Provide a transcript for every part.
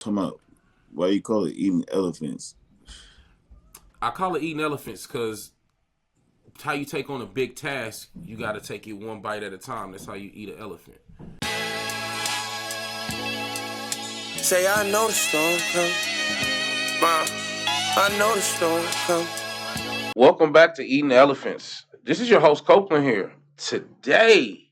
Come out. Why you call it eating elephants? I call it eating elephants because how you take on a big task, you got to take it one bite at a time. That's how you eat an elephant. Say I know the storm come, I know the storm come. Welcome back to Eating Elephants. This is your host Copeland here. Today,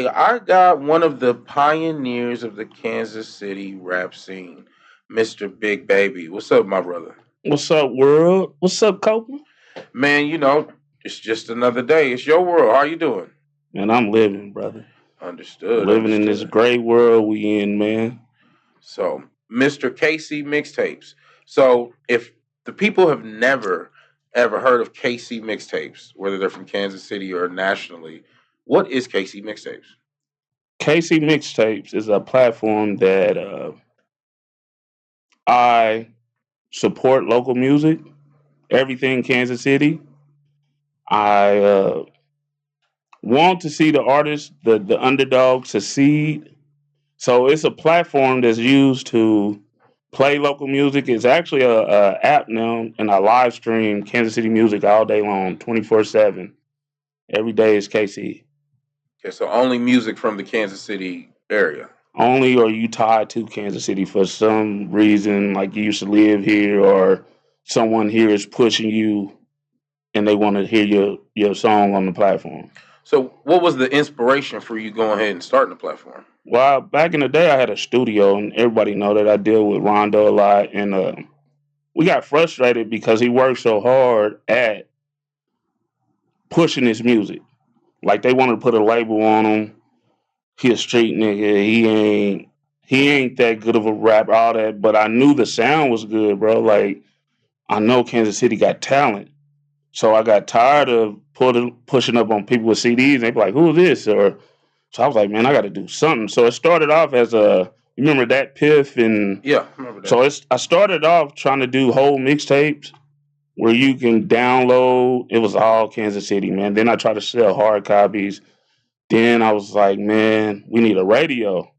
I got one of the pioneers of the Kansas City rap scene, Mr. Big Baby. What's up, my brother? What's up, world? What's up, Copeland? Man, it's just another day. It's your world. How you doing? Man, I'm living, brother. Understood. Living in this great world we in, man. So, Mr. KC Mixtapes. So, if the people have never ever heard of KC Mixtapes, whether they're from Kansas City or nationally, what is KC Mixtapes? KC Mixtapes is a platform that I support local music, everything Kansas City. I want to see the artists, the underdog succeed. So it's a platform that's used to play local music. It's actually a app now, and I live stream Kansas City music all day long, 24/7. Every day is KC. Okay, so only music from the Kansas City area. Only are you tied to Kansas City for some reason, like you used to live here, or someone here is pushing you and they want to hear your song on the platform. So what was the inspiration for you going ahead and starting the platform? Well, back in the day, I had a studio, and everybody know that I deal with Rondoe a lot, and we got frustrated because he worked so hard at pushing his music. Like they wanted to put a label on him. He a street nigga. He ain't that good of a rapper, all that. But I knew the sound was good, bro. Like I know Kansas City got talent, so I got tired of pushing up on people with CDs. And they be like, "Who is this?" So I was like, "Man, I got to do something." So it started off as you remember that Piff and yeah, I remember that. So I started off trying to do whole mixtapes where you can download. It was all Kansas City, man. Then I tried to sell hard copies. Then I was like, man, we need a radio.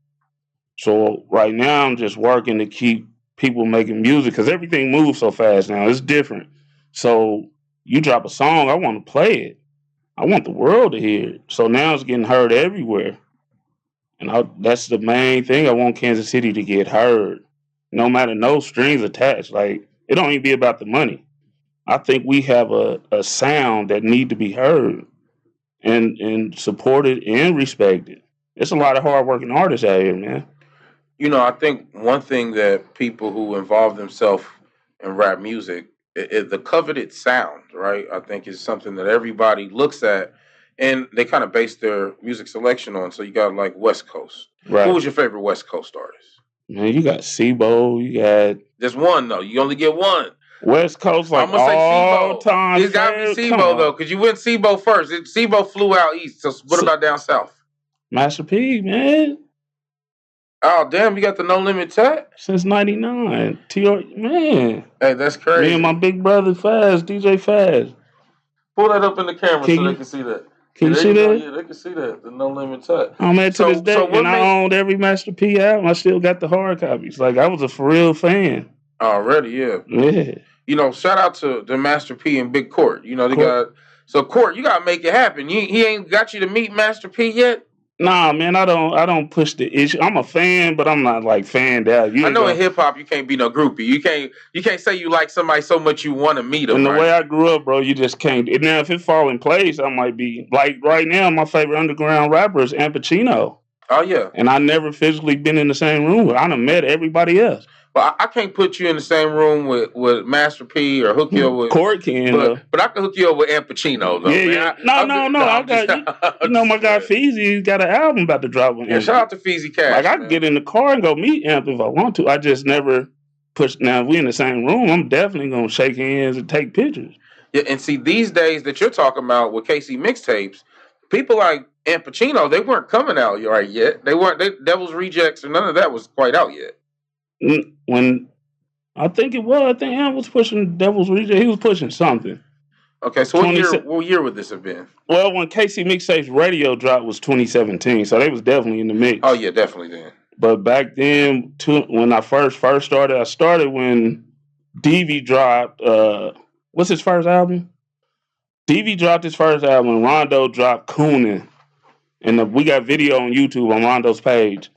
So right now I'm just working to keep people making music because everything moves so fast now. It's different. So you drop a song, I want to play it. I want the world to hear it. So now it's getting heard everywhere. And that's the main thing. I want Kansas City to get heard. No matter no strings attached. Like, it don't even be about the money. I think we have a sound that need to be heard and supported and respected. It's a lot of hardworking artists out here, man. I think one thing that people who involve themselves in rap music, the coveted sound, right? I think is something that everybody looks at and they kind of base their music selection on. So you got like West Coast. Right. Who was your favorite West Coast artist? Man, you got Sebo, you got... There's one, though. You only get one. West Coast, like, I'm gonna say all Sebo. time. It's got to be Sebo, though, because you went Sebo first. Sebo flew out east. So what about down south? Master P, man. Oh, damn, you got the No Limit Tat? Since 99. Man. Hey, that's crazy. Me and my big brother, Faz, DJ Faz. Pull that up in the camera so they can see that. Can you see that? Yeah, they can see that. The No Limit Tat. Oh, man, to this day, and I owned every Master P album. I still got the hard copies. Like, I was a for real fan. Already, yeah. Yeah. Shout out to the Master P and Big Court. They got... So, Court, you got to make it happen. He ain't got you to meet Master P yet? Nah, man, I don't push the issue. I'm a fan, but I'm not like fanned out. I know in hip hop you can't be no groupie. You can't say you like somebody so much you want to meet them. And the way I grew up, bro, you just can't. Now, if it fall in place, I might be like right now. My favorite underground rapper is Pacino. Oh yeah, and I never physically been in the same room with. I done met everybody else. But I can't put you in the same room with Master P or hook you up with Court can, but I can hook you up with Pacino though. Yeah, man. No. I got my guy Feezy got an album about to drop. Yeah, shout out to Feezy Cash. Like I can get in the car and go meet Amp if I want to. I just never push. Now if we in the same room, I'm definitely gonna shake hands and take pictures. Yeah, and see these days that you're talking about with KC Mixtapes, people like Amp Pacino, they weren't coming out right yet. They Devil's Rejects or none of that was quite out yet. When I think Amp was pushing Devil's Reject. He was pushing something. Okay, so what year would this have been? Well, when KC Mixtapes radio drop was 2017, so they was definitely in the mix. Oh yeah, definitely then. But back then, when I first started, I started when DV dropped. What's his first album? DV dropped his first album. Rondoe dropped Coonin'. And we got video on YouTube on Rondo's page.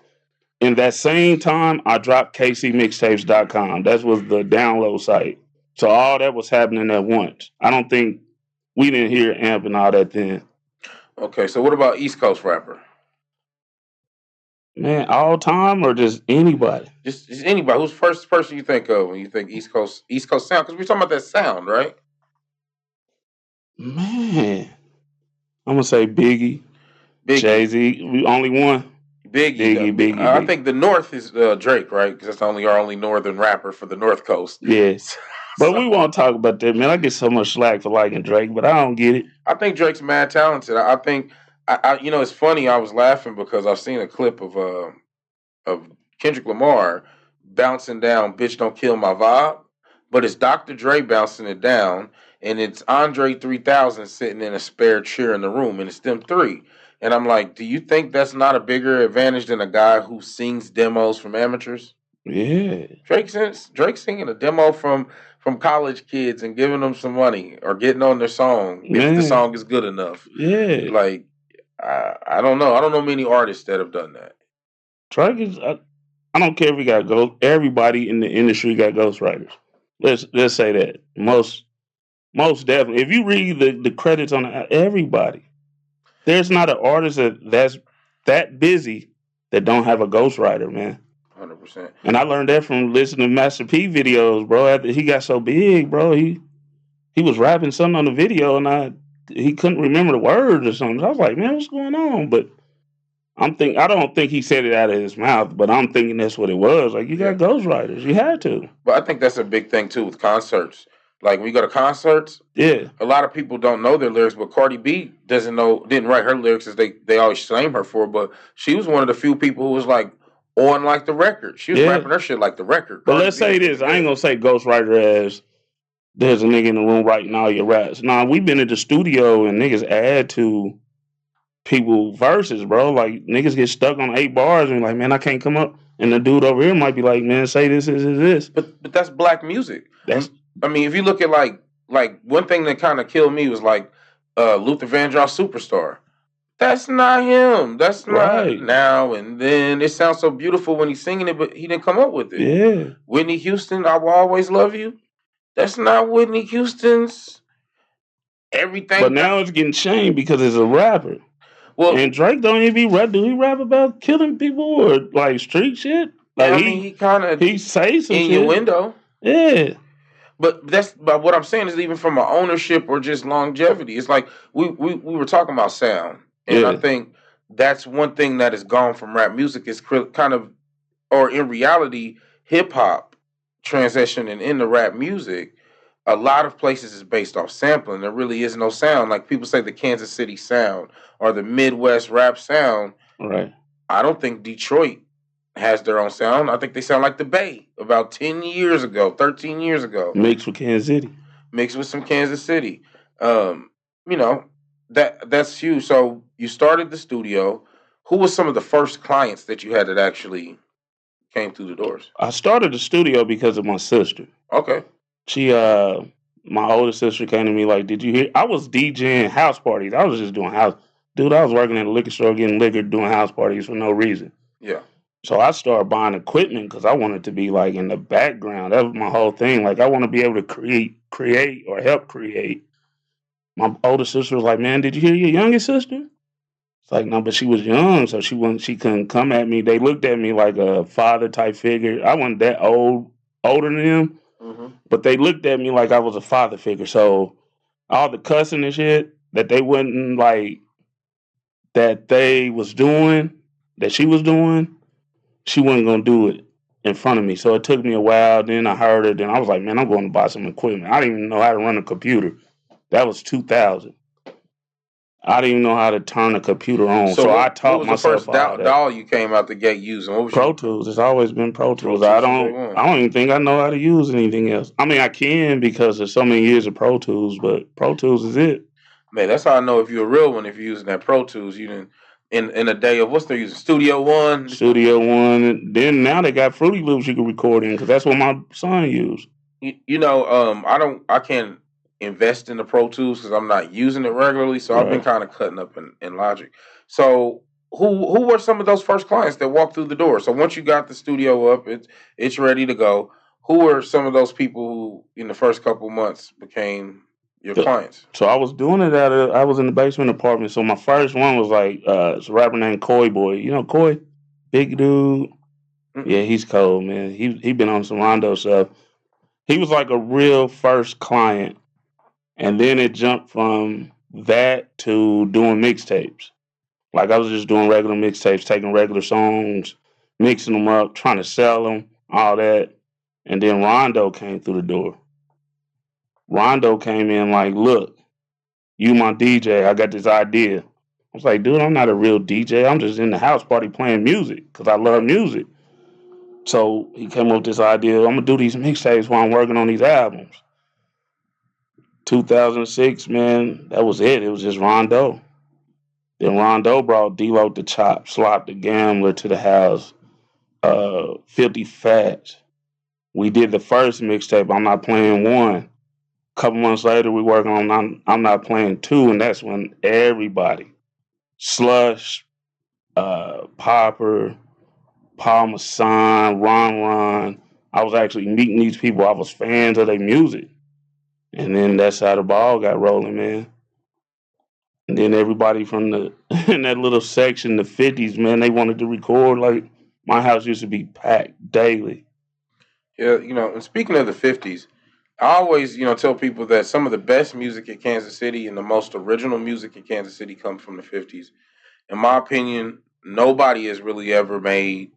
In that same time, I dropped kcmixtapes.com. That was the download site. So all that was happening at once. I don't think we didn't hear Amp and all that then. Okay, so what about East Coast rapper? Man, all time or just anybody? Just anybody. Who's the first person you think of when you think East Coast sound? Because we're talking about that sound, right? Man, I'm gonna say Biggie. Jay-Z. We only one. Biggie. I think the North is Drake, right? Because that's our only northern rapper for the North Coast. Yes. But we won't talk about that, man. I get so much slack for liking Drake, but I don't get it. I think Drake's mad talented. I think, it's funny. I was laughing because I've seen a clip of Kendrick Lamar bouncing down "Bitch Don't Kill My Vibe," but it's Dr. Dre bouncing it down, and it's Andre 3000 sitting in a spare chair in the room, and it's them three. And I'm like, do you think that's not a bigger advantage than a guy who sings demos from amateurs? Yeah. Drake singing a demo from college kids and giving them some money or getting on their song if the song is good enough. Yeah. Like, I don't know. I don't know many artists that have done that. Drake is, I don't care if we got ghost. Everybody in the industry got ghostwriters. Let's say that. Most definitely. If you read the credits on everybody. There's not an artist that's that busy that don't have a ghostwriter, man. 100%. And I learned that from listening to Master P videos, bro. After he got so big, bro, he was rapping something on the video, and he couldn't remember the words or something. So I was like, man, what's going on? But I don't think he said it out of his mouth, but I'm thinking that's what it was. Like, you got ghostwriters, you had to. But I think that's a big thing too with concerts. Like when you go to concerts, yeah, a lot of people don't know their lyrics, but Cardi B didn't write her lyrics as they always shame her for, but she was one of the few people who was like on like the record. She was rapping her shit like the record. But let's say this, I ain't gonna say ghostwriter as there's a nigga in the room writing all your raps. Nah, we've been in the studio and niggas add to people verses, bro. Like niggas get stuck on 8 bars and like, man, I can't come up. And the dude over here might be like, man, say this. But that's black music. I mean, if you look at like one thing that kind of killed me was like Luther Vandross Superstar. That's not him. That's not now and then. It sounds so beautiful when he's singing it, but he didn't come up with it. Yeah. Whitney Houston, I Will Always Love You. That's not Whitney Houston's everything. But now it's getting shamed because it's a rapper. Well, and Drake don't even be rap. Do he rap about killing people or like street shit? Like I mean, he says some innuendo. Yeah. But what I'm saying is even from an ownership or just longevity. It's like we were talking about sound. And I think that's one thing that has gone from rap music is kind of, or in reality, hip hop transitioning into rap music. A lot of places is based off sampling. There really is no sound. Like people say the Kansas City sound or the Midwest rap sound. Right. I don't think Detroit has their own sound. I think they sound like the Bay about 10 years ago, 13 years ago. Mixed with Kansas City. Mixed with some Kansas City. That's huge. So you started the studio. Who was some of the first clients that you had that actually came through the doors? I started the studio because of my sister. Okay. She, my older sister came to me like, did you hear? I was DJing house parties. I was just doing house. Dude, I was working at a liquor store getting liquor, doing house parties for no reason. Yeah. So I started buying equipment because I wanted to be like in the background. That was my whole thing. Like I want to be able to create or help create. My older sister was like, man, did you hear your youngest sister? It's like, no, but she was young, so she couldn't come at me. They looked at me like a father type figure. I wasn't that older than them, but they looked at me like I was a father figure. So all the cussing and shit that they wouldn't like, that they was doing, that she was doing, she wasn't going to do it in front of me. So it took me a while. Then I heard it. Then I was like, man, I'm going to buy some equipment. I didn't even know how to run a computer. That was 2000. I didn't even know how to turn a computer on. So I taught myself. What was the first DAW you came out the gate using? What was Pro Tools. It's always been Pro Tools. I don't even think I know how to use anything else. I mean, I can because there's so many years of Pro Tools, but Pro Tools is it. Man, that's how I know if you're a real one. If you're using that Pro Tools, you didn't. in a day of what's they using? Studio One. Studio One. Then now they got Fruity Loops you can record in because that's what my son used. I can't invest in the Pro Tools because I'm not using it regularly. So I've been kind of cutting up in Logic. So who were some of those first clients that walked through the door? So once you got the studio up, it's ready to go. Who were some of those people who in the first couple months became your clients? So I was doing it I was in the basement apartment. So my first one was like it's a rapper named Koi Boy. You know Koi? Big dude. Yeah, he's cold, man. He been on some Rondoe stuff. He was like a real first client. And then it jumped from that to doing mixtapes. Like I was just doing regular mixtapes, taking regular songs, mixing them up, trying to sell them, all that. And then Rondoe came through the door. Rondoe came in like, look, you my DJ. I got this idea. I was like, dude, I'm not a real DJ. I'm just in the house party playing music because I love music. So he came up with this idea. I'm going to do these mixtapes while I'm working on these albums. 2006, man, that was it. It was just Rondoe. Then Rondoe brought D-Lo the Chop, Slop the Gambler to the house, 50 Fats. We did the first mixtape, I'm Not Playing 1. A couple months later, we working on I'm Not Playing 2, and that's when everybody, Slush, Popper, Paul Masson, Ron, I was actually meeting these people. I was fans of their music. And then that's how the ball got rolling, man. And then everybody from in that little section, the 50s, man, they wanted to record. Like, my house used to be packed daily. Yeah, and speaking of the 50s, I always, tell people that some of the best music in Kansas City and the most original music in Kansas City comes from the 50s. In my opinion, nobody has really ever made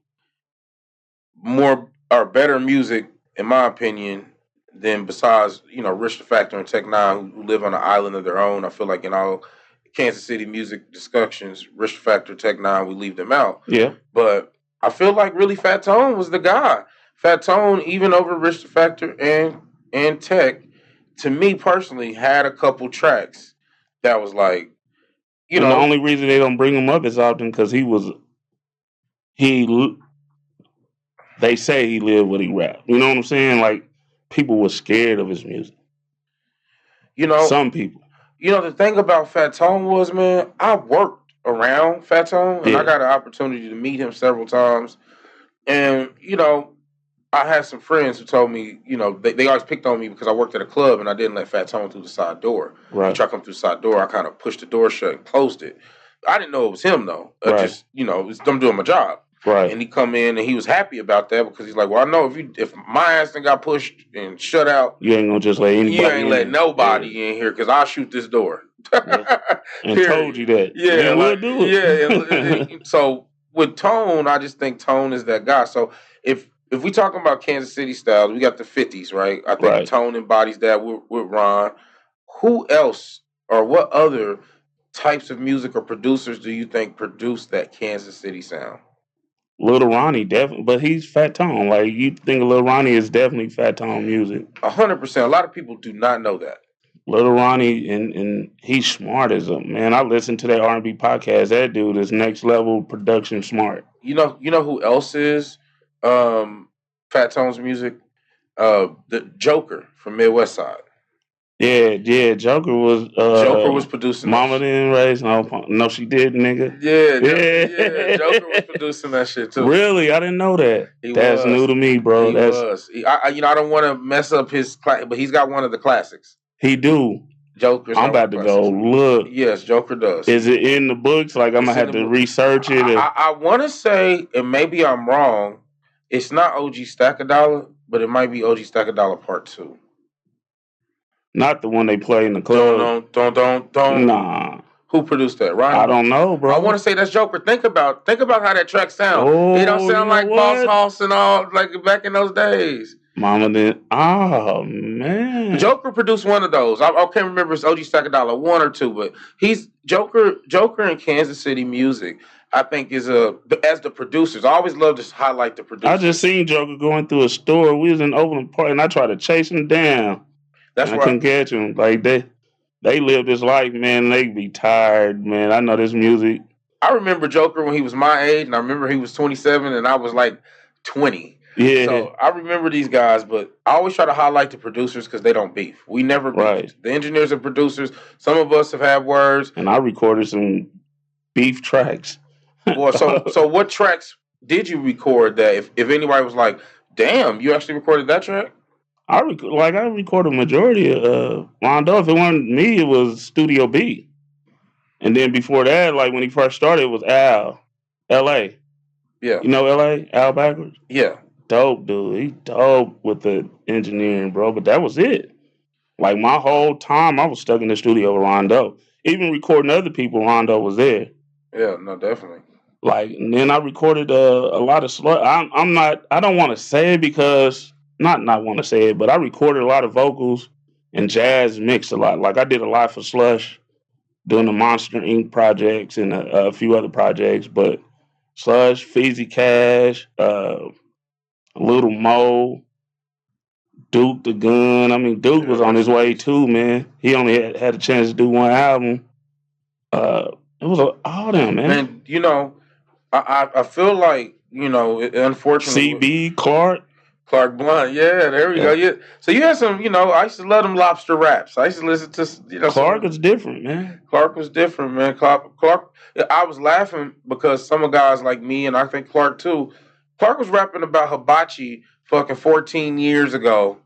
more or better music, in my opinion, than besides, Rich the Factor and Tech Nine, who live on an island of their own. I feel like in all Kansas City music discussions, Rich the Factor, Tech Nine, we leave them out. Yeah. But I feel like really Fat Tone was the guy. Fat Tone, even over Rich the Factor and Tech, to me personally, had a couple tracks that was like, the only reason they don't bring him up is often because they say he lived what he rapped. You know what I'm saying? Like, people were scared of his music. Some people. The thing about Fat Tone was, man, I worked around Fat Tone, and I got an opportunity to meet him several times. And, I had some friends who told me, they always picked on me because I worked at a club and I didn't let Fat Tone through the side door. Right. After I come through the side door, I kind of pushed the door shut and closed it. I didn't know it was him, though. Just, I'm doing my job. Right. And he come in and he was happy about that because he's like, well, I know if my ass done got pushed and shut out, you ain't gonna just let anybody. You ain't let nobody in here because I'll shoot this door. And told you that. Yeah, we'll do it. Yeah. So with Tone, I just think Tone is that guy. So if we talking about Kansas City styles, we got the 50s, right? I think Tone embodies that with Ron. Who else or what other types of music or producers do you think produce that Kansas City sound? Little Ronnie, definitely, but he's Fat Tone. Like, you think Little Ronnie is definitely Fat Tone music. 100%. A lot of people do not know that. Little Ronnie, and he's smart as a man. I listened to that R&B podcast. That dude is next level production smart. You know who else is Fat Tone's music? The Joker from Midwest Side. Yeah. Joker was producing. Mama didn't raise no, she did, nigga. Yeah. Joker was producing that shit too. Really, I didn't know that. That's new to me, bro. I don't want to mess up his, but he's got one of the classics. He do. I'm about to go look. Yes, Joker does. Is it in the books? Like, I'm gonna have to research it. I want to say, and maybe I'm wrong. It's not OG Stack a Dollar, but it might be OG Stack a Dollar Part 2. Not the one they play in the club. Don't. Nah. Who produced that? Ronnie? I don't know, bro. I want to say that's Joker. Think about how that track sounds. Oh, it don't sound like Boss Hoss and all like back in those days. Mama did. Oh man. Joker produced one of those. I can't remember if it's OG Stack a Dollar 1 or 2, but he's Joker in Kansas City music. I think is as the producers. I always love to highlight the producers. I just seen Joker going through a store. We was in Overland Park, and I tried to chase him down. That's I couldn't catch him. Like they live this life, man. They be tired, man. I know this music. I remember Joker when he was my age, and I remember he was 27, and I was like 20. Yeah, So I remember these guys, but I always try to highlight the producers because they don't beef. We never right. beefed. The engineers and producers. Some of us have had words. And I recorded some beef tracks. Well, so what tracks did you record that? If anybody was like, "Damn, you actually recorded that track"? I recorded majority of Rondoe. If it wasn't me, it was Studio B. And then before that, like when he first started, it was Al, L.A. Yeah, You know L.A. Al backwards. yeah. Dope dude. He dope with the engineering, bro. But that was it. Like my whole time, I was stuck in the studio with Rondoe. Even recording other people, Rondoe was there. Yeah, no, definitely. Like, and then I recorded a lot of slush. I'm not. I don't want to say it because not want to say it, but I recorded a lot of vocals and jazz mixed a lot. Like I did a lot for Slush, doing the Monster Inc. projects and a few other projects. But Slush, Feezy Cash, Little Mo, Duke the Gun. I mean, Duke was on his way too, man. He only had a chance to do one album. It was all them, man. And you know, I feel like unfortunately, CB Clark Blunt. Yeah, there we go. Yeah. So you had some. I used to love them lobster raps. I used to listen to Clark is different, man. Clark was different, man. Clark. I was laughing because some of guys like me, and I think Clark too. Clark was rapping about hibachi fucking 14 years ago.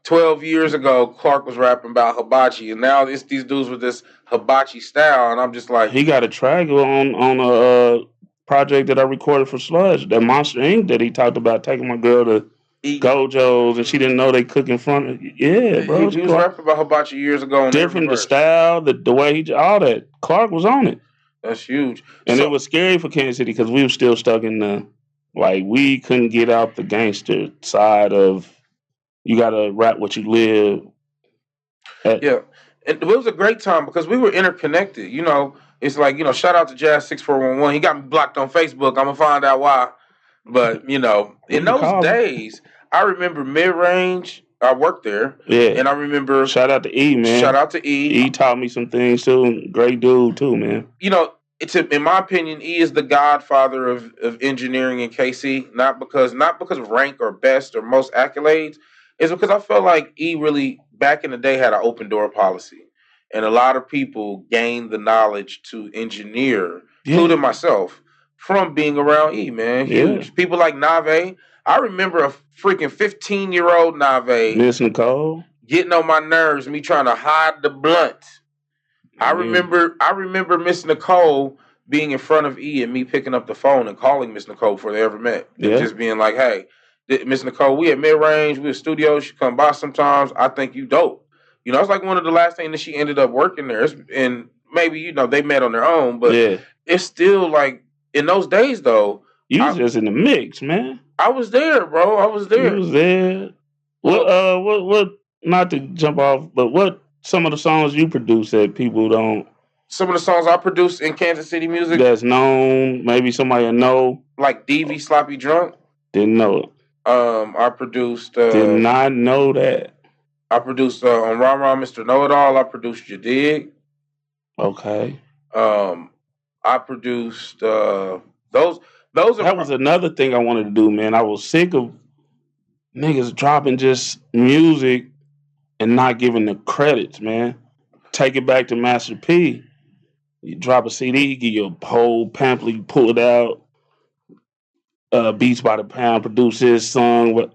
12 years ago, Clark was rapping about hibachi, and now it's these dudes with this hibachi style, and I'm just like, he got a track on a project that I recorded for Sludge, that Monster Inc. that he talked about taking my girl to Gojo's, and she didn't know they cook in front of. Yeah, bro. He was rapping about hibachi years ago. Different the style, the way he all that. Clark was on it. That's huge, and it was scary for Kansas City because we were still stuck in the we couldn't get out the gangster side of. You gotta rap what you live. Yeah, and it was a great time because we were interconnected. It's like shout out to Jazz 6411. He got me blocked on Facebook. I'm gonna find out why. But in those days, I remember Midrange. I worked there. Yeah, and I remember. Shout out to E, man. Shout out to E. E taught me some things too. Great dude too, man. It's in my opinion, E is the godfather of engineering in KC. Not because of rank or best or most accolades. It's because I felt like E really, back in the day, had an open door policy. And a lot of people gained the knowledge to engineer, including myself, from being around E, man. Huge. Yeah. People like Nave. I remember a freaking 15-year-old Nave. Miss Nicole. Getting on my nerves, me trying to hide the blunt. I remember Miss Nicole being in front of E and me picking up the phone and calling Miss Nicole before they ever met. And just being like, hey, Miss Nicole, we at Midrange, we at studio, she come by sometimes. I think you dope. It's like one of the last things that she ended up working there. And maybe, they met on their own, but it's still like, in those days though. You was just in the mix, man. I was there, bro. I was there. You was there. What, not to jump off, but what some of the songs you produce that people don't. Some of the songs I produced in Kansas City music. That's known, maybe somebody will know. Like DV Sloppy Drunk. Didn't know it. I produced. Did not know that. I produced on Ron Ron Mr. Know It All. I produced You Dig. Okay. I produced those. That was another thing I wanted to do, man. I was sick of niggas dropping just music and not giving the credits, man. Take it back to Master P. You drop a CD, give you a whole pamphlet, you pull it out. Beats by the Pound, produce this song, but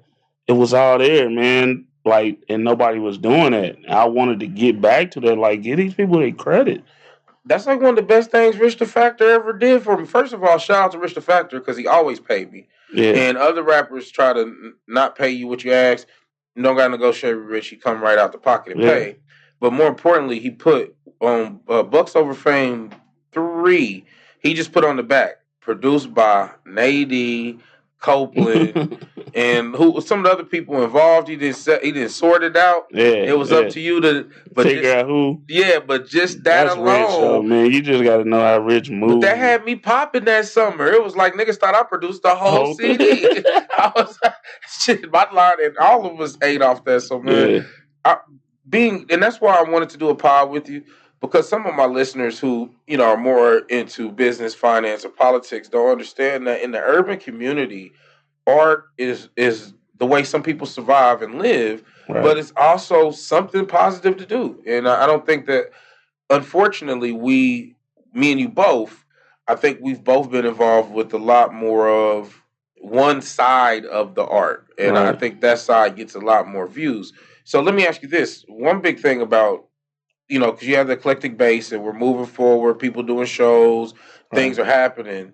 it was all there, man. And nobody was doing it. I wanted to get back to that, give these people their credit. That's like one of the best things Rich the Factor ever did for me. First of all, shout out to Rich the Factor because he always paid me. Yeah. And other rappers try to not pay you what you ask. You don't got to negotiate with Rich. He come right out the pocket and pay. But more importantly, he put on Bucks Over Fame 3. He just put on the back. Produced by Nady, Copeland, and some of the other people involved. He didn't sort it out. Yeah, it was up to you to figure out who. Yeah, but just that alone, rich, though, man. You just got to know how Rich moves. But that had me popping that summer. It was like niggas thought I produced the whole CD. I was shit. My line and all of us ate off that. So man, and that's why I wanted to do a pod with you. because some of my listeners who are more into business, finance, or politics don't understand that in the urban community, art is the way some people survive and live, but Right. it's also something positive to do. And I don't think that, unfortunately, me and you both, I think we've both been involved with a lot more of one side of the art, and I Right. think that side gets a lot more views. So let me ask you this: one big thing about, because you have the eclectic base and we're moving forward, people doing shows, things Right. are happening.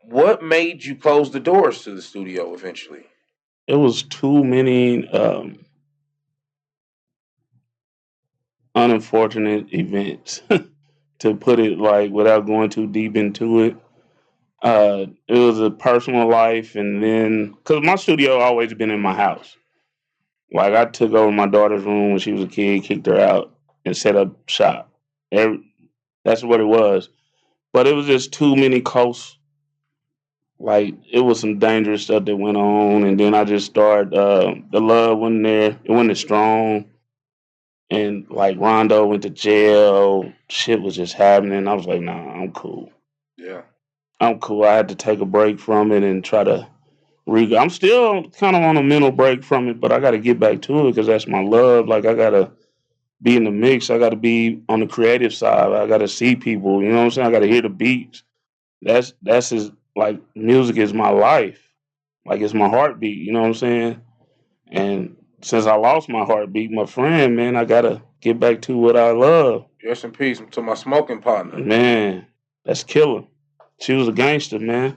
What made you close the doors to the studio eventually? It was too many unfortunate events to put it like without going too deep into it. It was a personal life, and then because my studio always been in my house. Like I took over my daughter's room when she was a kid, kicked her out, and set up shop. Every, that's what it was. But it was just too many close. Like it was some dangerous stuff that went on, and then I just started. The love wasn't there. It wasn't as strong, and like Rondoe went to jail. Shit was just happening. I was like, nah, I'm cool. Yeah. I'm cool. I had to take a break from it and try to I'm still kind of on a mental break from it, but I got to get back to it because that's my love. Like I gotta be in the mix. I gotta be on the creative side. I gotta see people. You know what I'm saying? I gotta hear the beats. That's his like music is my life. Like it's my heartbeat. You know what I'm saying? And since I lost my heartbeat, my friend, man, I gotta get back to what I love. Rest in peace to my smoking partner. Man, that's killer. She was a gangster, man.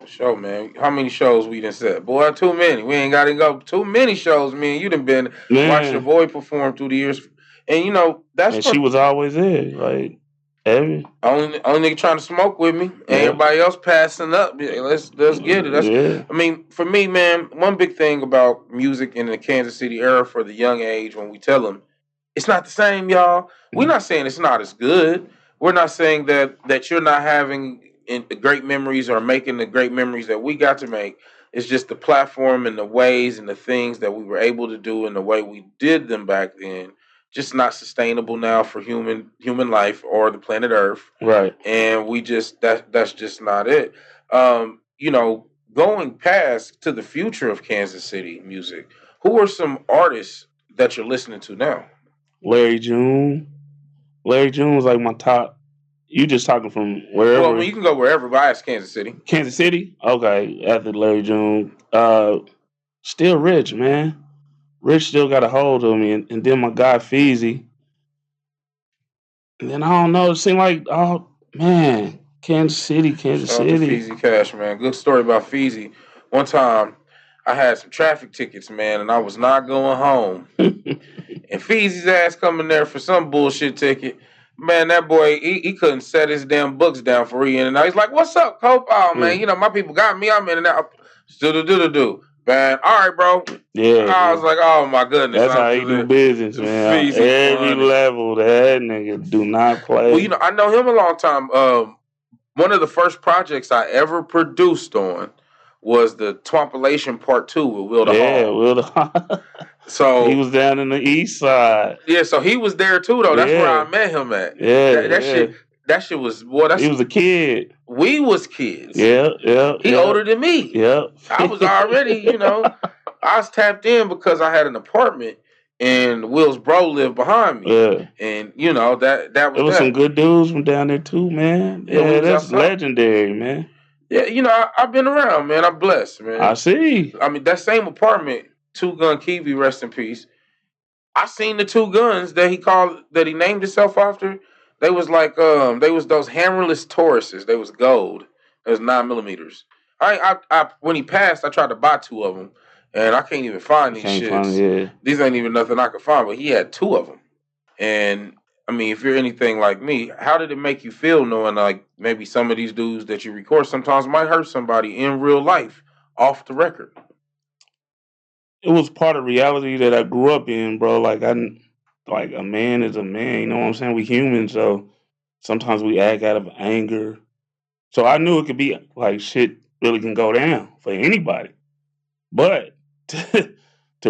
For sure, man. How many shows we done said? Boy, too many. We ain't got to go too many shows, man. You done been watching your Man, boy perform through the years. And that's and she what was always there. Like every only nigga trying to smoke with me, and yeah. everybody else passing up. Yeah, let's get it. Yeah. I mean, for me, man, one big thing about music in the Kansas City era for the young age, when we tell them it's not the same, y'all. We're not saying it's not as good. We're not saying that you're not having great memories or making the great memories that we got to make. It's just the platform and the ways and the things that we were able to do and the way we did them back then just not sustainable now for human life or the planet Earth. Right. And we just that's just not it. Going past to the future of Kansas City music, who are some artists that you're listening to now? Larry June. Larry June was like my top. You just talking from Well, I wherever? mean, you can go wherever, but I asked Kansas City. Kansas City? Okay. After Larry June. Still Rich, man. Rich still got a hold of me. And then my guy Feezy. And then I don't know. It seemed like, oh, man. Kansas City, Kansas Shout out to City. Feezy Cash, man. Good story about Feezy. One time, I had some traffic tickets, man, and I was not going home. And Feezy's ass coming there for some bullshit ticket. Man, that boy, he couldn't set his damn books down for in and out. He's like, "What's up, Cope? Oh man, my people got me. I'm in and out. Do. Man, all right, bro." Yeah. I was like, "Oh my goodness." That's how he do business, man. Feezy Every funny. level, that nigga do not play. Well, I know him a long time. One of the first projects I ever produced on was the Twampilation Part 2 with Will the Yeah, Hall. Will the So he was down in the east side. yeah, so he was there too though. That's where I Yeah. met him at. Yeah, That shit was boy. He was a kid. We was kids. Yeah. He older than me. Yeah. I was already, I was tapped in because I had an apartment and Will's bro lived behind me. Yeah. And that was There was that. some good dudes from down there too, man. Yeah, we Yeah, was that's outside. legendary, man. Yeah, I've been around, man. I'm blessed, man. I see. I mean, that same apartment, Gunn Kevi, rest in peace. I seen the two guns that he named himself after. They was like they was those hammerless Tauruses. They was gold. It was 9 millimeters. I when he passed, I tried to buy two of them, and I can't even find these shits. Yeah. These ain't even nothing I could find. But he had two of them, and I mean, if you're anything like me, how did it make you feel knowing like maybe some of these dudes that you record sometimes might hurt somebody in real life off the record? It was part of reality that I grew up in, bro. Like a man is a man. You know what I'm saying? We humans, so sometimes we act out of anger. So I knew it could be like shit really can go down for anybody. But to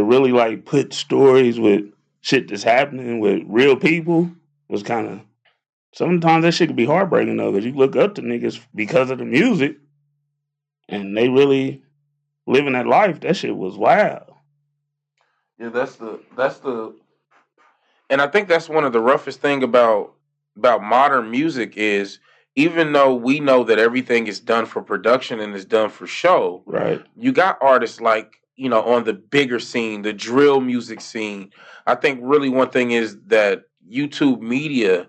really like put stories with shit that's happening with real people, was kind of. Sometimes that shit could be heartbreaking though, because you look up to niggas because of the music, and they really living that life. That shit was wild. Yeah, that's the and I think that's one of the roughest thing about modern music is even though we know that everything is done for production and is done for show, Right. you got artists like, on the bigger scene, the drill music scene. I think really one thing is that YouTube media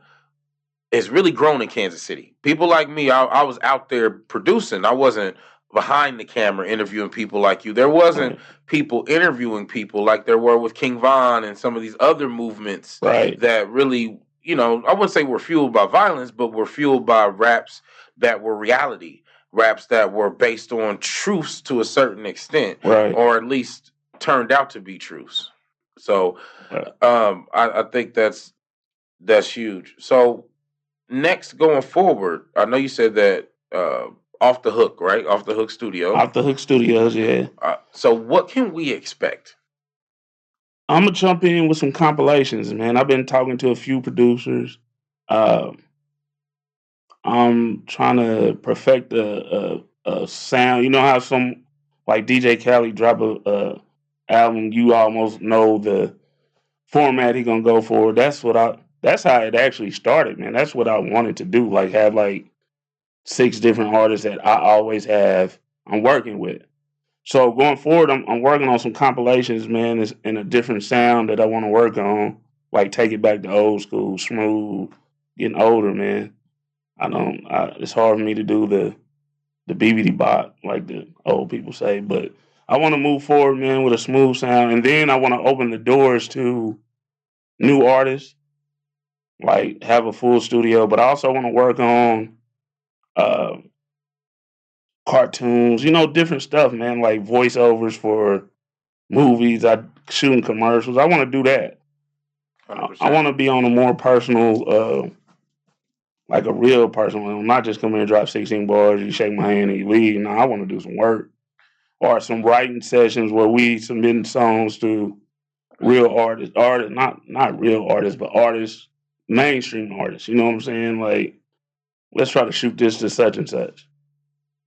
has really grown in Kansas City. People like me, I was out there producing. I wasn't behind the camera interviewing people like you. There wasn't Right. people interviewing people like there were with King Von and some of these other movements Right. that really, I wouldn't say were fueled by violence, but were fueled by raps that were reality, raps that were based on truths to a certain extent, Right. or at least turned out to be truths. So, Right. I think that's huge. So next going forward, I know you said that off the hook, right? Off the hook studio. Off the Hook Studios, yeah. So what can we expect? I'm gonna jump in with some compilations, man. I've been talking to a few producers. Uh, I'm trying to perfect a sound. You know how some like DJ Khaled drop a album, you almost know the format he gonna go for. That's how it actually started, man. That's what I wanted to do. Like have like 6 different artists that I always have I'm working with. So going forward, I'm working on some compilations, man. It's in a different sound that I want to work on. Like take it back to old school, smooth. Getting older, man. It's hard for me to do the BBD bot like the old people say, but I want to move forward, man, with a smooth sound, and then I want to open the doors to new artists, like have a full studio. But I also want to work on uh, cartoons, different stuff, man, like voiceovers for movies. I shooting commercials. I want to do that. I 100%. want to be on a more personal, like a real personal level, not just come here and drop 16 bars, you shake my hand and you leave. No, I want to do some work or some writing sessions where we submitting songs to real artists, not real artists, but artists, mainstream artists. You know what I'm saying? Like, let's try to shoot this to such and such.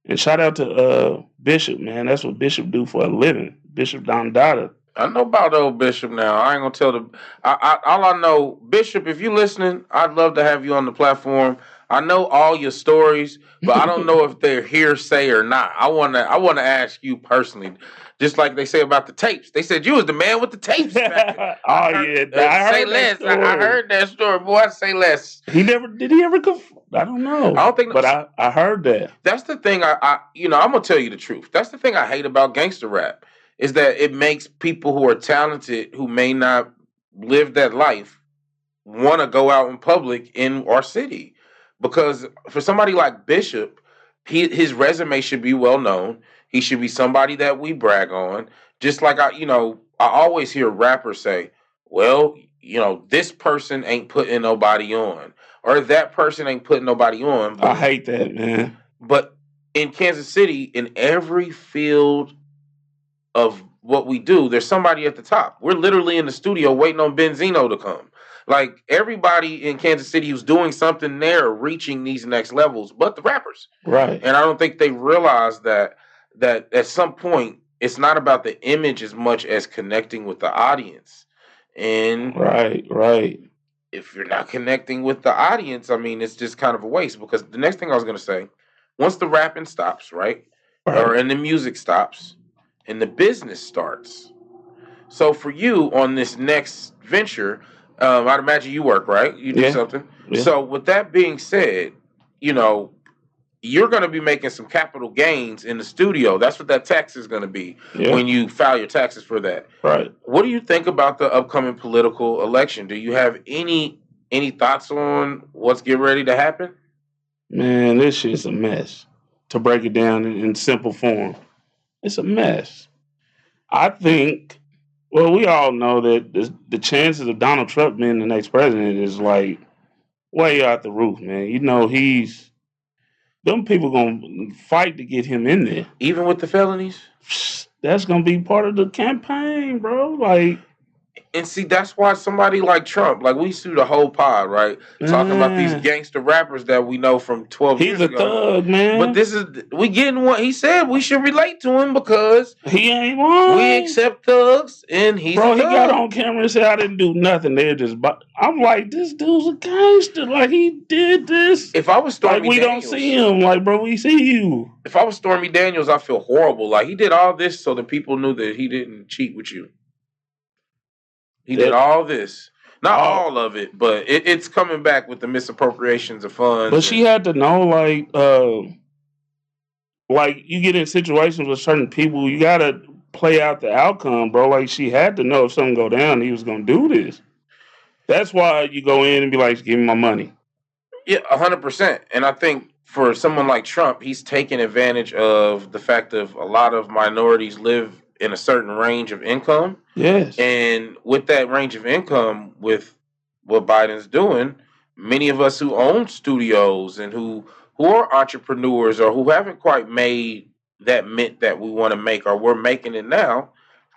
And shout out to Bishop, man. That's what Bishop do for a living. Bishop Don Dada. I know about the old Bishop now. I ain't gonna tell the. All I know, Bishop, if you listening, I'd love to have you on the platform. I know all your stories, but I don't know if they're hearsay or not. I wanna ask you personally, just like they say about the tapes. They said you was the man with the tapes. Back. Oh yeah, I Say heard that less. story. I heard that story, boy. Say less. Did he ever I don't know. I don't think, but I heard that. That's the thing. I'm gonna tell you the truth. That's the thing I hate about gangster rap is that it makes people who are talented who may not live that life want to go out in public in our city. Because for somebody like Bishop, his resume should be well known. He should be somebody that we brag on. Just like I always hear rappers say, "Well, this person ain't putting nobody on, or that person ain't putting nobody on." I hate that, man. But in Kansas City, in every field of what we do, there's somebody at the top. We're literally in the studio waiting on Benzino to come. Like everybody in Kansas City who's doing something there, reaching these next levels, but the rappers. Right. And I don't think they realize that at some point it's not about the image as much as connecting with the audience. And right. if you're not connecting with the audience, I mean, it's just kind of a waste. Because the next thing I was going to say, once the rapping stops, right, or and the music stops, and the business starts. So for you on this next venture, I'd imagine you work, right? You do something. Yeah. So with that being said, you're going to be making some capital gains in the studio. That's what that tax is going to be when you file your taxes for that. Right. What do you think about the upcoming political election? Do you have any thoughts on what's getting ready to happen? Man, this shit's a mess. To break it down in simple form, it's a mess. I think, well, we all know that the chances of Donald Trump being the next president is like way out the roof, man. Them people gonna fight to get him in there. Even with the felonies? That's gonna be part of the campaign, bro. Like, And see, that's why somebody like Trump, like we see the whole pod, right? Talking about these gangster rappers that we know from 12 He's years a ago. thug, man. But this is we getting what he said. We should relate to him because he ain't lying. we accept thugs, and he's Bro, a he thug. got on camera and said I didn't do nothing. They're just. I'm like, this dude's a gangster. Like he did this. If I was Stormy like we Daniels, don't see him. Like bro, we see you. If I was Stormy Daniels, I feel horrible. Like he did all this so that people knew that he didn't cheat with you. He did all this. Not all of it, but it's coming back with the misappropriations of funds. But she had to know, like you get in situations with certain people, you gotta play out the outcome, bro. Like she had to know if something go down, he was gonna do this. That's why you go in and be like, "Give me my money." Yeah, 100%. And I think for someone like Trump, he's taking advantage of the fact of a lot of minorities live in a certain range of income. Yes. And with that range of income, with what Biden's doing, many of us who own studios and who are entrepreneurs or who haven't quite made that mint that we want to make, or we're making it now,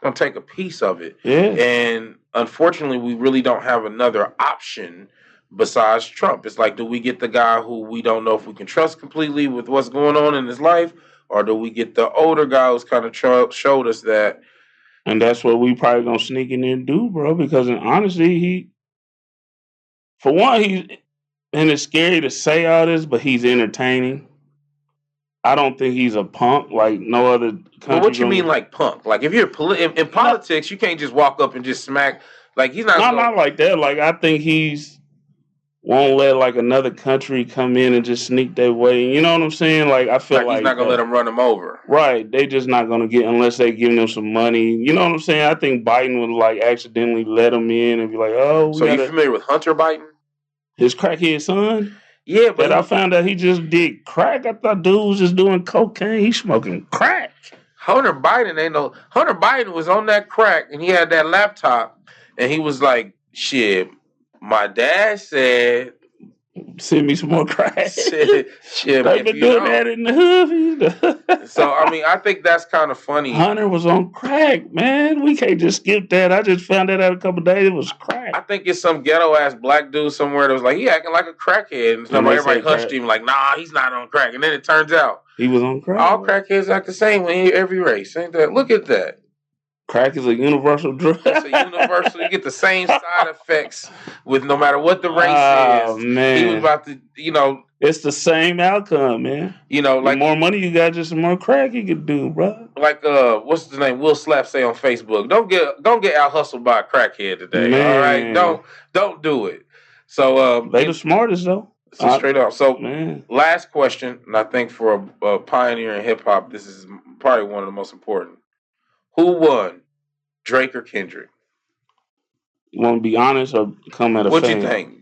going to take a piece of it. Yeah. And unfortunately, we really don't have another option besides Trump. It's like, do we get the guy who we don't know if we can trust completely with what's going on in his life, or do we get the older guy who's kind of showed us that? And that's what we probably gonna sneak in and do, bro. Because honestly, for one, and it's scary to say all this, but he's entertaining. I don't think he's a punk like no other country. Well, what you mean like punk? Like if you're in politics, you can't just walk up and just smack. Like he's not. Not like that. Like I think he's won't let like another country come in and just sneak their way. You know what I'm saying? Like I feel like he's not gonna let them run him over. Right. They just not gonna get unless they giving them some money. You know what I'm saying? I think Biden would like accidentally let him in and be like, "Oh." So you familiar with Hunter Biden? His crackhead son? Yeah, but I found out he just did crack. I thought dude was just doing cocaine. He's smoking crack. Hunter Biden ain't no. Hunter Biden was on that crack and he had that laptop and he was like, "Shit, my dad said." Send me some more crack. Shit, they've been doing that in the hood. So I mean, I think that's kind of funny. Hunter was on crack, man. We can't just skip that. I just found that out a couple of days. It was crack. I think it's some ghetto ass black dude somewhere that was like, he acting like a crackhead, and everybody hushed him like, nah, he's not on crack. And then it turns out he was on crack. All crackheads act the same in every race, ain't that? Look at that. Crack is a universal drug. It's a universal. You get the same side effects with no matter what the race is. Man. He was about to, It's the same outcome, man. Like the more money you got, just the more crack you can do, bro. Like what's his name? Will Slap say on Facebook, don't get out hustled by a crackhead today. Man. All right, don't do it. So they the smartest though. So straight up. So last question, and I think for a pioneer in hip hop, this is probably one of the most important. Who won, Drake or Kendrick? You want to be honest or come at a What fan? you think?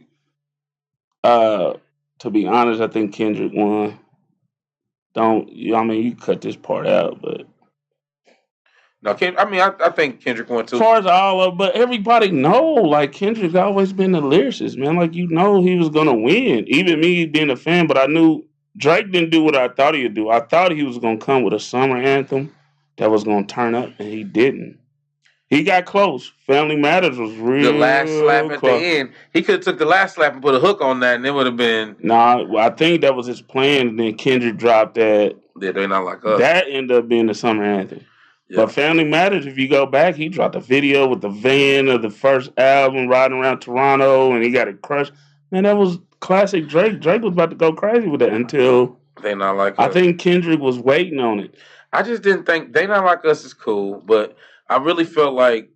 To be honest, I think Kendrick won. You cut this part out, but no, I think Kendrick won too. As far as but everybody know, like Kendrick always been the lyricist, man. Like he was gonna win. Even me being a fan, but I knew Drake didn't do what I thought he'd do. I thought he was gonna come with a summer anthem that was gonna turn up, and he didn't. He got close. Family Matters was real. The last slap at the end. He could have took the last slap and put a hook on that, and it would have been. Nah, I think that was his plan. And then Kendrick dropped that. Yeah, They Not Like Us. That ended up being the summer anthem. Yeah. But Family Matters, if you go back, he dropped a video with the van of the first album riding around Toronto, and he got it crushed. Man, that was classic Drake. Drake was about to go crazy with that until They Not Like Us. I think Kendrick was waiting on it. I just didn't think They Not Like Us is cool, but I really felt like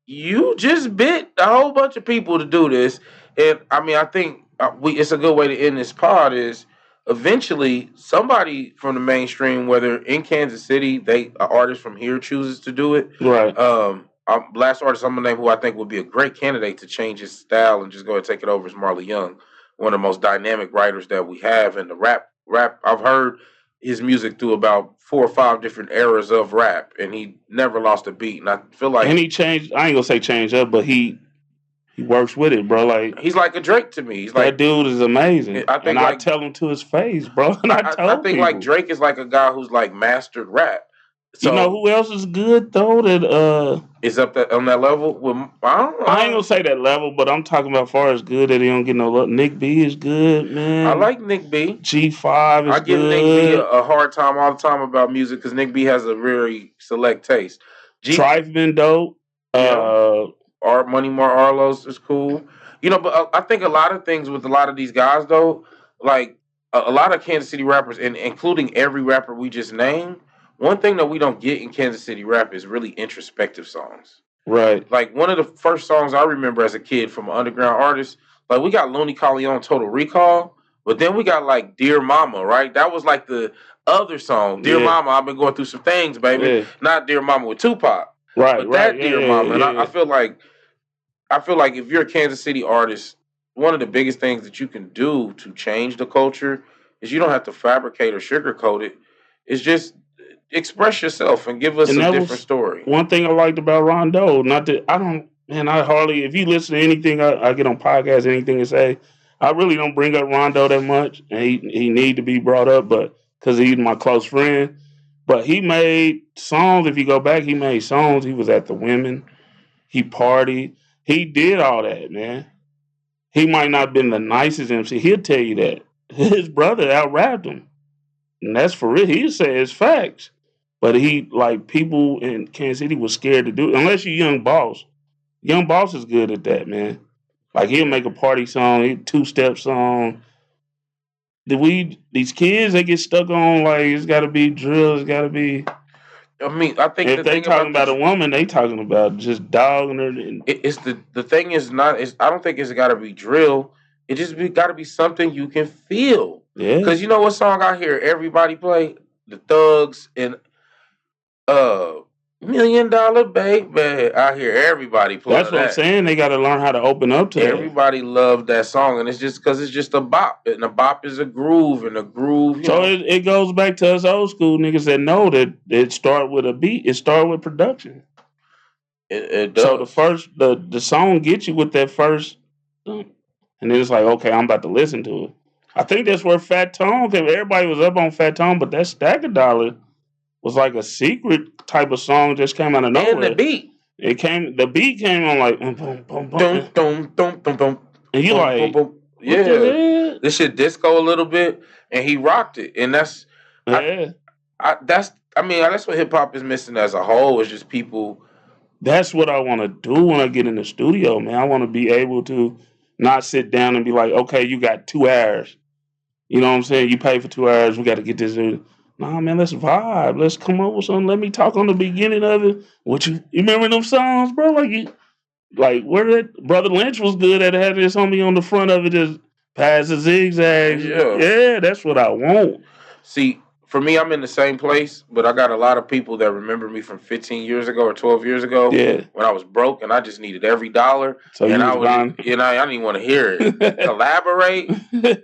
you just bit a whole bunch of people to do this. And I think it's a good way to end this pod is eventually somebody from the mainstream, whether in Kansas City, an artist from here chooses to do it. Right. Last artist I'm gonna name who I think would be a great candidate to change his style and just go and take it over is Marley Young, one of the most dynamic writers that we have in the rap. I've heard his music through about 4 or 5 different eras of rap, and he never lost a beat. And I feel like, and he changed. I ain't gonna say change up, but he works with it, bro. Like he's like a Drake to me. He's like, that dude is amazing. I tell him to his face, bro. And I think like Drake is like a guy who's like mastered rap. So, you know who else is good though? That Is up that on that level? Well, I ain't gonna say that level, but I'm talking about far as good that he don't get no love. Nick B is good, man. I like Nick B. G5 is I give Nick B a hard time all the time about music because Nick B has a very select taste. Trife been dope. Yeah. Art Money More Arlos is cool. You know, but I think a lot of things with a lot of these guys though, like a lot of Kansas City rappers, and including every rapper we just named, one thing that we don't get in Kansas City rap is really introspective songs. Right. Like one of the first songs I remember as a kid from an underground artist, like we got Looney Corleone Total Recall, but then we got like Dear Mama, right? That was like the other song. Dear Mama, I've been going through some things, baby. Yeah. Not Dear Mama with Tupac. Right, but that Dear Mama. And I feel like if you're a Kansas City artist, one of the biggest things that you can do to change the culture is you don't have to fabricate or sugarcoat it. It's just express yourself and give us a different story. One thing I liked about Rondoe, not that I don't, man, I hardly, if you listen to anything I get on podcasts, anything to say, I really don't bring up Rondoe that much. And he need to be brought up, but because he's my close friend. But he made songs. If you go back, he made songs. He was at the women. He partied. He did all that, man. He might not have been the nicest MC. He'll tell you that. His brother out-rapped him. And that's for real. He'll say it's facts. But he, like, people in Kansas City was scared to do it. Unless you're Young Boss. Young Boss is good at that, man. Like, he'll make a party song, two-step song. These kids, they get stuck on, like, it's got to be drill, it's got to be... I mean, I think if they talking about a woman, they talking about just dogging her. It's the thing is not. I don't think it's got to be drill. It just got to be something you can feel. Yeah. Because you know what song I hear everybody play? The Thugs and $1 Million Baby. I hear everybody play. That's what I'm saying. They got to learn how to open up to everybody that. Loved that song, and it's just because it's just a bop, and a bop is a groove, and a groove. So it goes back to us old school niggas that know that it start with a beat. It start with production. It does. So the song gets you with that first, and then it's like, okay, I'm about to listen to it. I think that's where Fat Tone came. Everybody was up on Fat Tone, but that Stack of Dollar was like a secret type of song, just came out of nowhere. And the beat. The beat came on like boom, boom, boom, boom. And you like, yeah, this shit disco a little bit, and he rocked it, and that's that's what hip hop is missing as a whole. Is just people. That's what I want to do when I get in the studio, man. I want to be able to not sit down and be like, okay, you got 2 hours. You know what I'm saying? You pay for 2 hours. We got to get this. Nah, man, let's vibe. Let's come up with something. Let me talk on the beginning of it. You remember them songs, bro? Like where that Brother Lynch was good at having this homie on the front of it, just pass the zigzags. Yeah, that's what I want. See, for me, I'm in the same place, but I got a lot of people that remember me from 15 years ago or 12 years ago. Yeah. When I was broke and I just needed every dollar. So and I didn't even want to hear it. Collaborate,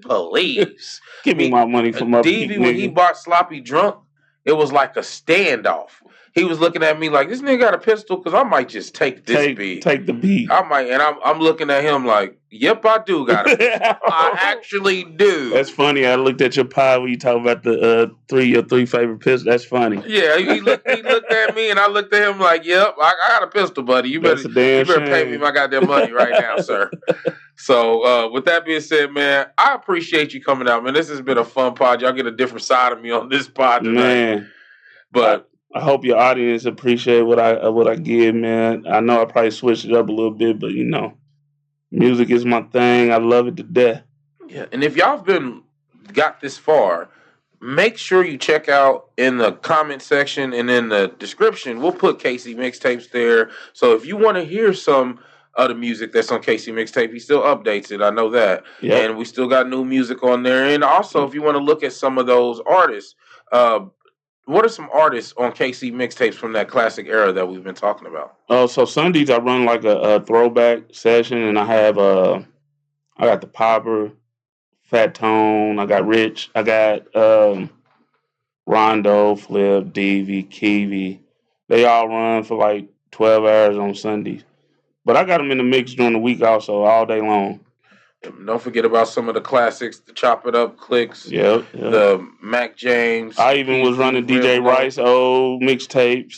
please. Give me my money from up. Stevie, when he bought Sloppy Drunk, it was like a standoff. He was looking at me like, this nigga got a pistol because I might just take this beat. Take the beat. I might, and I'm looking at him like, yep, I do got it. I actually do. That's funny. I looked at your pie when you talk about the your three favorite pistols. That's funny. Yeah, he looked at me and I looked at him like, yep, I got a pistol, buddy. You better pay me my goddamn money right now, sir. So with that being said, man, I appreciate you coming out, man. This has been a fun pod. Y'all get a different side of me on this pod tonight. Man. But I hope your audience appreciate what I give, man. I know I probably switched it up a little bit, but music is my thing. I love it to death. Yeah, and if y'all got this far, make sure you check out in the comment section and in the description. We'll put KC Mixtapes there. So if you want to hear some of the music that's on KC Mixtape, he still updates it. I know that. Yep. And we still got new music on there. And also, if you want to look at some of those artists, what are some artists on KC Mixtapes from that classic era that we've been talking about? Oh, so Sundays I run like a throwback session, and I have I got the Popper, Fat Tone, I got Rich, I got Rondoe, Flip, DV, Kevi. They all run for like 12 hours on Sundays. But I got them in the mix during the week also, all day long. Don't forget about some of the classics, the Chop It Up clicks, Yep. the Mac James. I even was running DJ Rice old mixtapes.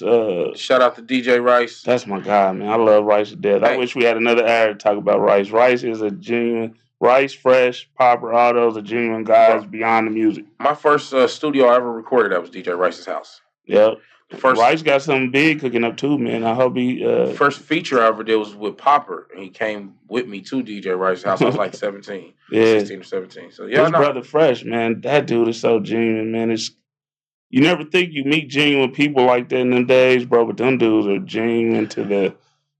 Shout out to DJ Rice. That's my guy, man. I love Rice to death. I wish we had another hour to talk about Rice. Rice is a genuine Rice, Fresh, Popper, all those are genuine guys beyond the music. My first studio I ever recorded at was DJ Rice's house. Yep. Rice got something big cooking up too, man. I hope he. First feature I ever did was with Popper, and he came with me to DJ Rice's house. I was like 17, 16 or 17. So yeah, his brother Fresh, man, that dude is so genuine, man. You never think you meet genuine people like that in them days, bro. But them dudes are genuine to the.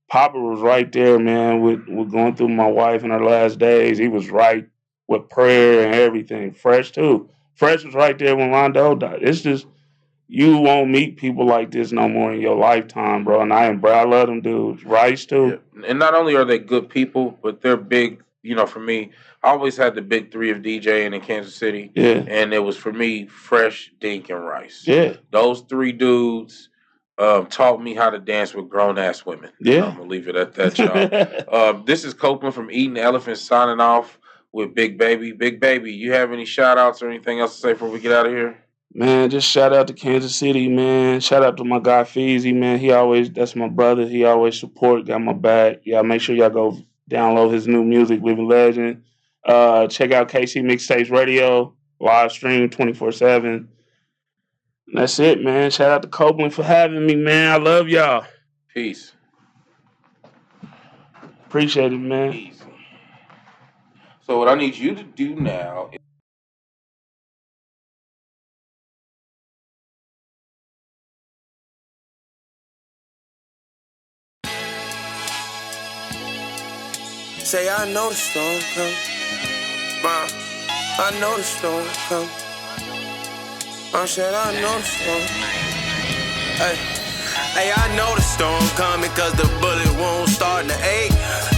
Popper was right there, man. With going through my wife in her last days, he was right with prayer and everything. Fresh too. Fresh was right there when Rondoe died. It's just. You won't meet people like this no more in your lifetime, bro. And I love them dudes. Rice, too. Yeah. And not only are they good people, but they're big. You know, for me, I always had the big three of DJing in Kansas City. Yeah. And it was, for me, Fresh, Dink, and Rice. Yeah. Those three dudes taught me how to dance with grown-ass women. Yeah. I'm going to leave it at that, y'all. This is Copeland from Eating Elephants signing off with Big Baby. Big Baby, you have any shout-outs or anything else to say before we get out of here? Man, just shout out to Kansas City, man. Shout out to my guy Feezy, man. That's my brother. He always got my back. Yeah, make sure y'all go download his new music, Living Legend. Check out KC Mixtapes Radio, live stream 24/7. That's it, man. Shout out to Copeland for having me, man. I love y'all. Peace. Appreciate it, man. Easy. So what I need you to do now is say I know the storm come. I know the storm come. I said I know the storm. Hey, I know the storm coming cause the bullet won't start to ache.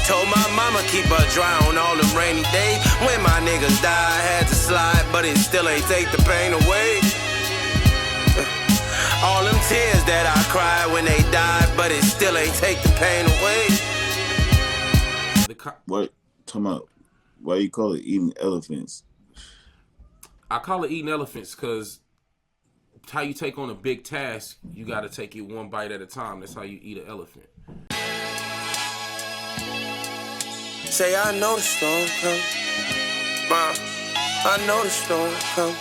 Told my mama keep her dry on all them rainy days. When my niggas died, had to slide, but it still ain't take the pain away. All them tears that I cried when they died, but it still ain't take the pain away. What? Talking about why you call it Eating Elephants? I call it Eating Elephants because how you take on a big task, you got to take it one bite at a time. That's how you eat an elephant. Say I know the storm come. I know the storm come.